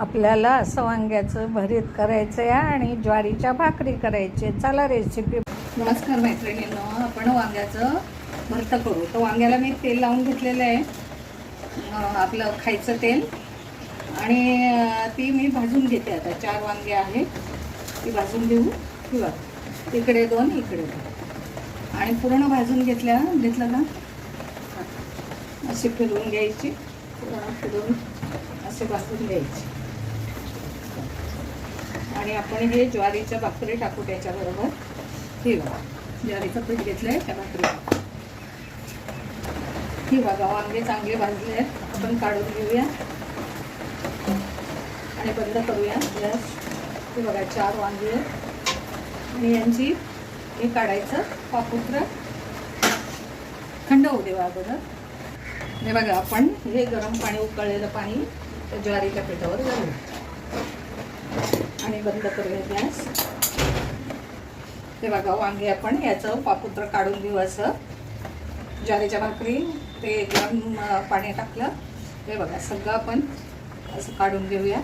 आपल्याला असं वांग्याचं भरीत करायचं आहे आणि ज्वारीच्या भाकरी करायचे. चला रेसिपी. नमस्कार मैत्रिणींनो, आपण वांग्याचं भरतं करू. तर वांग्याला मी तेल लावून घेतलेलं आहे, आपलं खायचं तेल, आणि ती मी भाजून घेते. आता 4 वांगे आहेत, ती भाजून घेऊ. किंवा इकडे 2 इकडे 2, आणि पूर्ण भाजून घेतलं ना, अशी फिरवून घ्यायची. पूर्ण फिरवून असे भाजून घ्यायची. आणि आपण हे ज्वारीच्या भाकरी टाकू त्याच्याबरोबर. ही बघा, ज्वारीचं पीठ घेतलं आहे, त्या भाकरी. ही बघा, वांगे चांगले भाजले आहेत. आपण काढून घेऊया आणि बंद करूया गॅस. ही बघा, 4 वांगे आहेत आणि यांची हे काढायचं पापुत्र थंड होऊ देवा अगोदर. हे बघा, आपण हे गरम पाणी, उकळलेलं पाणी त्या ज्वारीच्या पिठावर घालू आणि बंद करूया गॅस. हे बघा, वांगे आपण याचं पापुत्र काढून घेऊ. असं ज्वारीच्या भाकरी ते गरम पाणी टाकलं. हे बघा, सगळं आपण असं काढून घेऊया.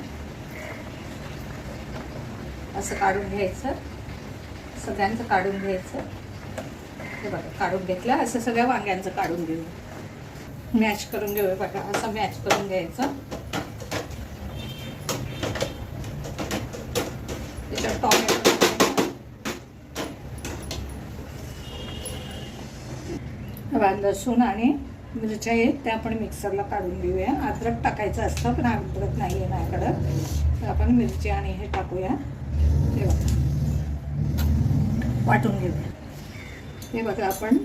असं काढून घ्यायचं, सगळ्यांचं काढून घ्यायचं. हे बघा, काढून घेतलं. असं सगळ्या वांग्यांचं काढून घेऊ, मॅच करून घेऊया. बघा, असं मॅच करून घ्यायचं. त्याच्यात टोमॅटो, लसूण आणि मिरच्या आहेत, त्या आपण मिक्सरला काढून घेऊया. अद्रक टाकायचं असतं, पण अद्रक नाही आहे माझ्याकडं, तर आपण मिरची आणि हे टाकूया. हे बघा, वाटून घेऊया. हे बघा, आपण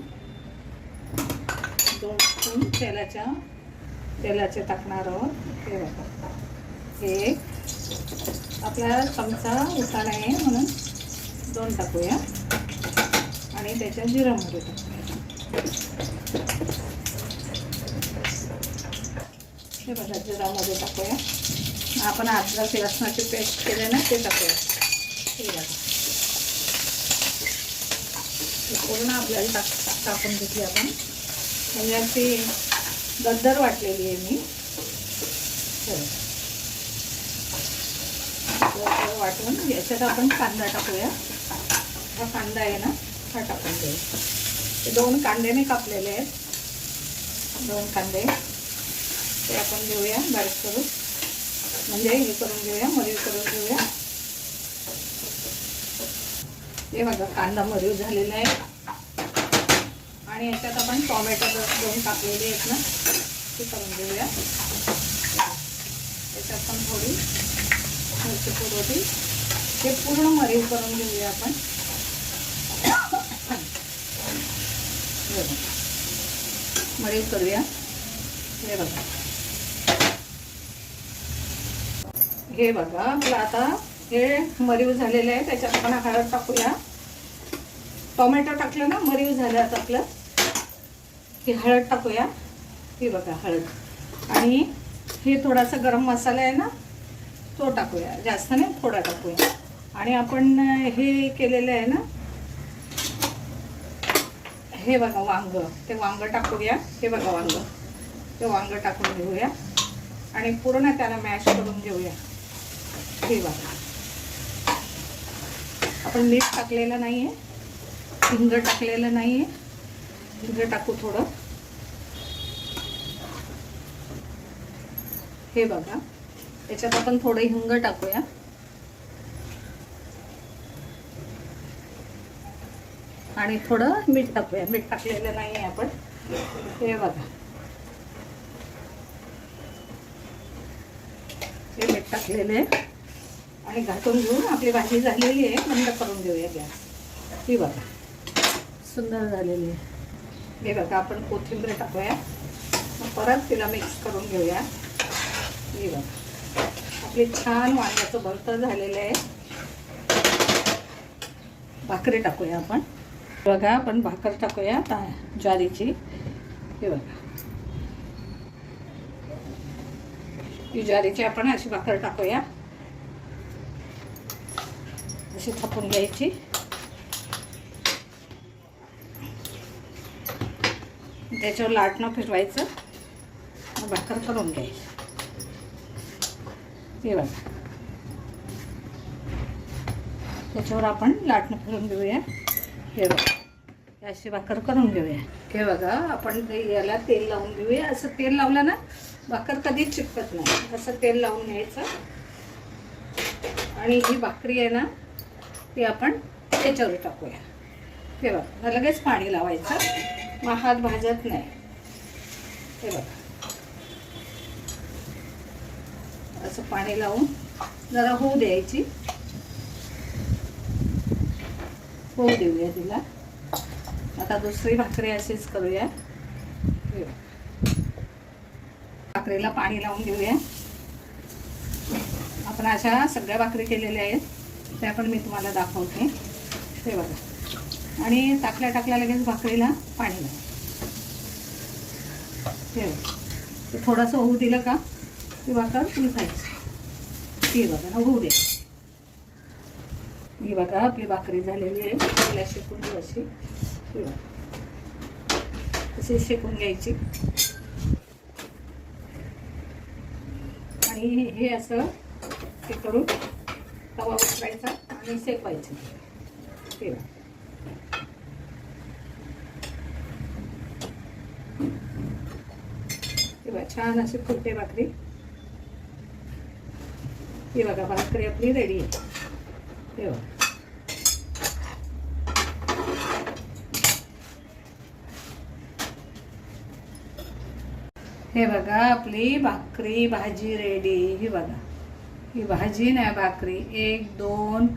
2 स्पून तेलाचे टाकणार आहोत. हे बघा, हे आपला चमचा उसा नाही म्हणून 2 टाकूया. आणि त्याच्यात जिरं मोहरी टाकूया. हे बघा, जिरामध्ये टाकूया. आपण अद्रक लसणाची पेस्ट केले ना, ते टाकूया. हे बघा, पूर्ण आपल्याला टाकून घेतली आपण. म्हणजे अशी गद्दर वाटलेली आहे मी. वाटून याच्यात आपण कांदा टाकूया. हा कांदा आहे ना, हा टाकून देऊ. ते 2 कांदे मी कापलेले आहेत, 2 कांदे ते आपण घेऊया बारीक करून. म्हणजे हे करून घेऊया, मरीव करून घेऊया. हे बघा, कांदा मरीव झालेला आहे. आणि याच्यात आपण टोमॅटो 2 टाकलेले आहेत ना, ते करून घेऊया. त्याच्यात पण थोडी मिरची पूड होती, ते पूर्ण मरीव करून घेऊया आपण. मरीव करूया. हे बघा, हे बघा, आपलं आता हे मरीव झालेलं आहे. त्याच्यात आपण हळद टाकूया. टोमॅटो टाकलं ना, मरीव झालं. आता आपलं हे हळद टाकूया. हे बघा, हळद. आणि हे थोडासा गरम मसाला आहे ना, तो टाकूया. जास्त नाही, थोडा टाकूया. आणि आपण हे केलेलं आहे ना, हे बघा वांग, ते वांग टाकूया. हे बघा वांग, ते वांग टाकून घेऊया आणि पूर्ण त्याला मॅश करून घेऊया. हे बघा, आपण मीठ टाकलेलं नाही आहे, हिंग टाकलेलं नाही आहे. हिंग टाकू थोडं. हे बघा, त्याच्यात आपण थोडं हिंग टाकूया. आणि थोडं मीठ टाकूया. मीठ टाकलेलं नाही आहे आपण. हे बघा, हे मीठ टाकलेलं आहे. आणि घाटून घेऊन आपली भाजी झालेली आहे. बंद करून घेऊया गॅस. ही बघा, सुंदर झालेली आहे. हे बघा, आपण कोथिंबीर टाकूया. परत तिला मिक्स करून घेऊया. हे बघा, आपली छान वांग्याचं भरतं झालेलं आहे. भाकरी टाकूया आपण. बघा, आपण भाकर टाकूया ज्वारीची. हे बघा, ही ज्वारीची आपण अशी भाकर टाकूया. अशी थापून घ्यायची. त्याच्यावर लाटणं फिरवायचं, भाकर करून घ्यायची. हे बघा, त्याच्यावर आपण लाटणं करून घेऊया. हे बघा, अशी भाकर करून घेऊया. हे बघा, आपण याला तेल लावून घेऊया. असं तेल लावलं ना भाकर कधीच चिपकत नाही. असं तेल लावून घ्यायचं आणि ही भाकरी आहे ना ती आपण त्याच्यावर टाकूया. हे बघा, लगेच पाणी लावायचं, मग हात भाजत नाही. हे बघा, असं पाणी लावून जरा होऊ द्यायची, होऊ देऊया तिला. आता दुसरी भाकरी अशीच करूया. हे बघा, भाकरीला पाणी लावून घेऊया. आपण अशा सगळ्या भाकरी केलेल्या आहेत, त्या पण मी तुम्हाला दाखवते. हे बघा, आणि टाकल्या लगेच भाकरीला पाणी लावा. हे बघा, थोडंसं होऊ दिलं का ती भाकर तुम्ही खायची. ती बघा ना, होऊ दे. ही बघा, आपली भाकरी झालेली आहे. तिला शेकून घेऊ अशी. हे बघा, अशी शेकून घ्यायची. आणि हे असं हे करून तवा उचलायचा आणि शेकवायचं. हे बघा, छान अशी फुलते भाकरी. ही बघा, भाकरी आपली रेडी आहे. हे बघा, हे बघा, आपली भाकरी भाजी रेडी. ही बघा, ही भाजी नाही भाकरी. 1 2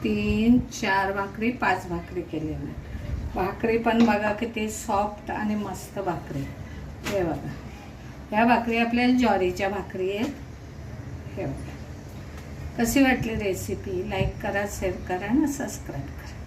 3 4 भाकरी, 5 भाकरी केलेल्या. भाकरी पण बघा किती सॉफ्ट आणि मस्त भाकरी. हे बघा, ह्या भाकरी आपल्या ज्वारीच्या भाकरी आहेत. हे बघा, कशी वाटली रेसिपी? लाईक करा, शेअर करा आणि सबस्क्राईब करा.